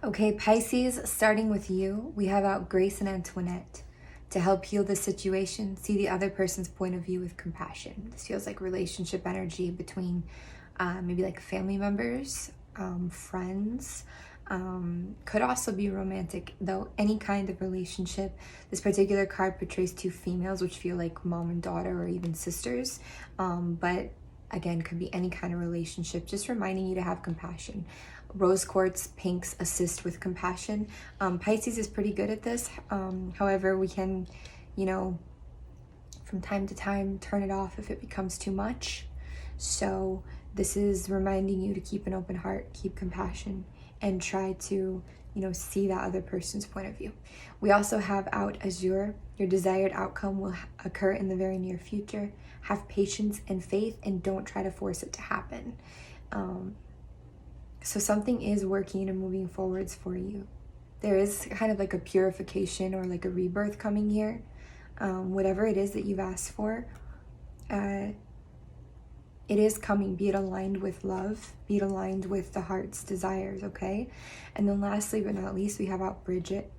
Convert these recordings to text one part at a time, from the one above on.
Okay, Pisces, starting with you, we have out Grace and Antoinette to help heal the situation, see the other person's point of view with compassion. This feels like relationship energy between maybe like family members, friends, could also be romantic, though any kind of relationship. This particular card portrays two females, which feel like mom and daughter or even sisters, but again, could be any kind of relationship, just reminding you to have compassion. Rose quartz pinks assist with compassion. Pisces is pretty good at this. However, we can, from time to time, turn it off if it becomes too much. So this is reminding you to keep an open heart, keep compassion, and try to, see that other person's point of view. We also have out Azure. Your desired outcome will occur in the very near future. Have patience and faith, and don't try to force it to happen. So something is working and moving forwards for you. There is kind of like a purification or like a rebirth coming here. Whatever it is that you've asked for, it is coming. Be it aligned with love, be it aligned with the heart's desires, okay? And then lastly but not least, we have out Bridget.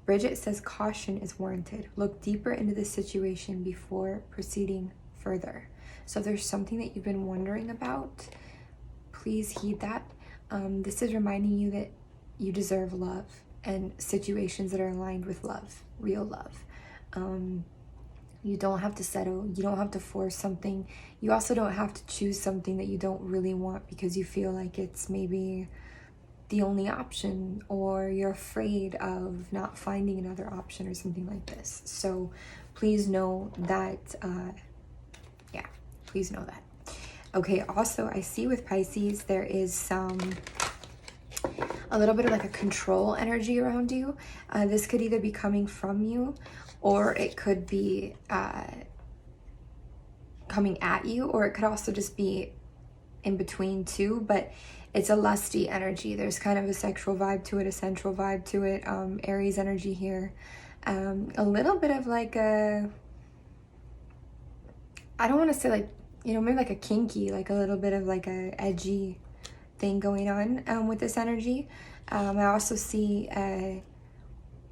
Bridget says caution is warranted. Look deeper into the situation before proceeding further. So if there's something that you've been wondering about, please heed that. This is reminding you that you deserve love and situations that are aligned with love, real love. You don't have to settle. You don't have to force something. You also don't have to choose something that you don't really want because you feel like it's maybe the only option, or you're afraid of not finding another option or something like this. So please know that, please know that. Okay, also I see with Pisces, there is a little bit of like a control energy around you. This could either be coming from you, or it could be coming at you, or it could also just be in between too, but it's a lusty energy. There's kind of a sexual vibe to it, a sensual vibe to it, Aries energy here. A little bit of like a, I don't want to say like, maybe like a kinky, like a little bit of like a edgy thing going on with this energy. I also see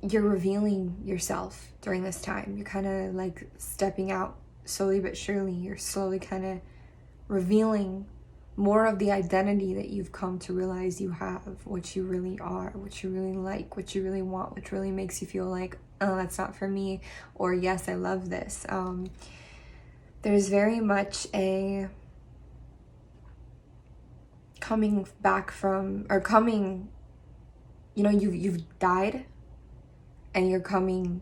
you're revealing yourself during this time. You're kind of like stepping out slowly but surely. You're slowly kind of revealing more of the identity that you've come to realize you have, what you really are, what you really like, what you really want, which really makes you feel like, oh, that's not for me, or yes, I love this. There's very much a coming back from, or coming, you've died and you're coming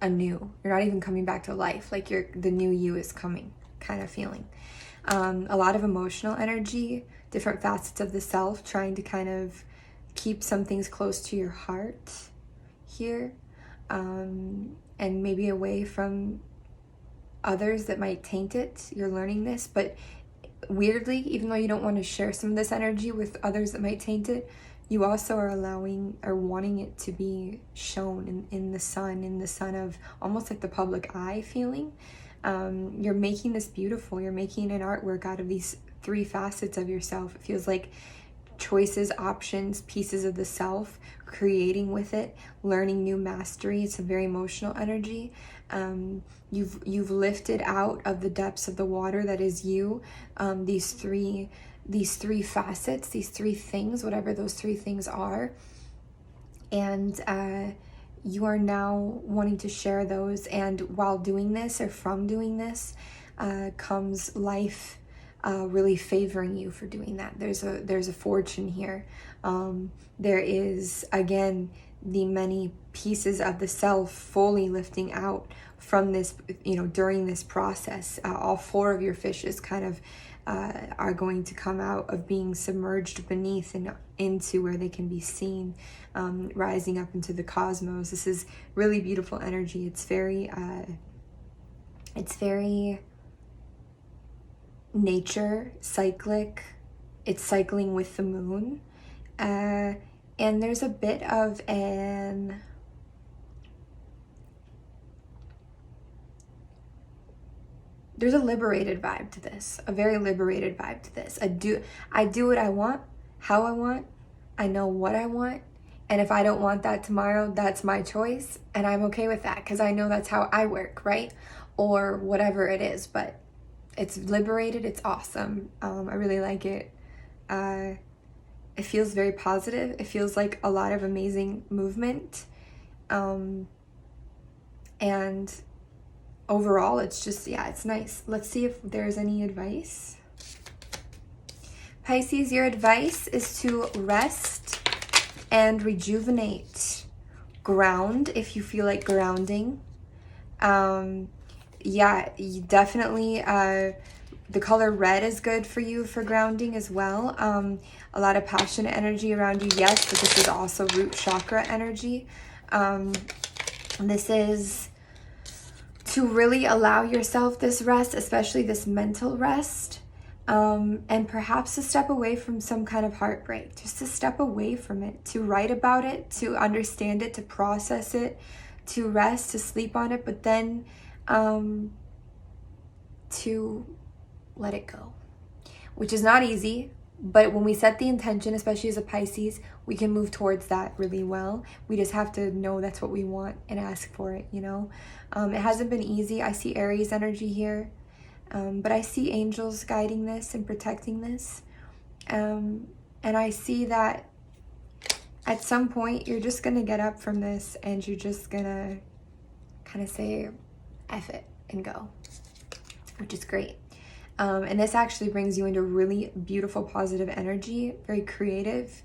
anew. You're not even coming back to life. Like the new you is coming kind of feeling. A lot of emotional energy, different facets of the self, trying to kind of keep some things close to your heart here, and maybe away from others that might taint it. You're learning this, but weirdly, even though you don't want to share some of this energy with others that might taint it, you also are allowing or wanting it to be shown in the sun of almost like the public eye feeling. You're making this beautiful. You're making an artwork out of these three facets of yourself. It feels like choices, options, pieces of the self, creating with it, learning new mastery. It's a very emotional energy. You've lifted out of the depths of the water that is you, these three facets, these three things, whatever those three things are, and you are now wanting to share those. And while doing this, or from doing this, comes life really favoring you for doing that. There's a fortune here. There is, again, the many pieces of the self fully lifting out from this, during this process. All four of your fishes kind of are going to come out of being submerged beneath and into where they can be seen, rising up into the cosmos. This is really beautiful energy. It's very nature cyclic. It's cycling with the moon, and there's a bit of there's a liberated vibe to this, a very liberated vibe to this. I do what I want, how I want. I know what I want. And if I don't want that tomorrow, that's my choice. And I'm okay with that because I know that's how I work, right? Or whatever it is. But it's liberated. It's awesome. I really like it. It feels very positive. It feels like a lot of amazing movement. And overall, it's just, yeah, it's nice. Let's see if there's any advice. Pisces, your advice is to rest and rejuvenate. Ground if you feel like grounding. Yeah, you definitely, the color red is good for you for grounding as well. A lot of passionate energy around you, yes, but this is also root chakra energy. This is to really allow yourself this rest, especially this mental rest. And perhaps to step away from some kind of heartbreak, just to step away from it, to write about it, to understand it, to process it, to rest, to sleep on it, but then to let it go, which is not easy. But when we set the intention, especially as a Pisces, we can move towards that really well. We just have to know that's what we want and ask for it, you know? It hasn't been easy. I see Aries energy here. But I see angels guiding this and protecting this. And I see that at some point you're just going to get up from this and you're just going to kind of say, F it and go, which is great. And this actually brings you into really beautiful, positive energy, very creative,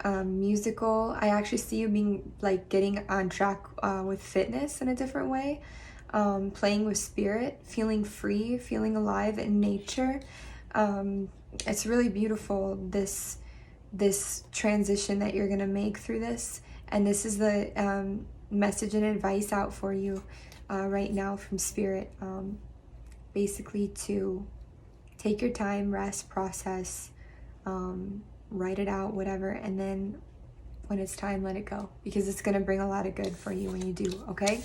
musical. I actually see you being like getting on track with fitness in a different way. Playing with spirit, feeling free, feeling alive in nature. It's really beautiful, this transition that you're going to make through this. And this is the message and advice out for you right now from spirit. Basically to take your time, rest, process, write it out, whatever. And then when it's time, let it go. Because it's going to bring a lot of good for you when you do, okay?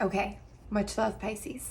Okay, much love, Pisces.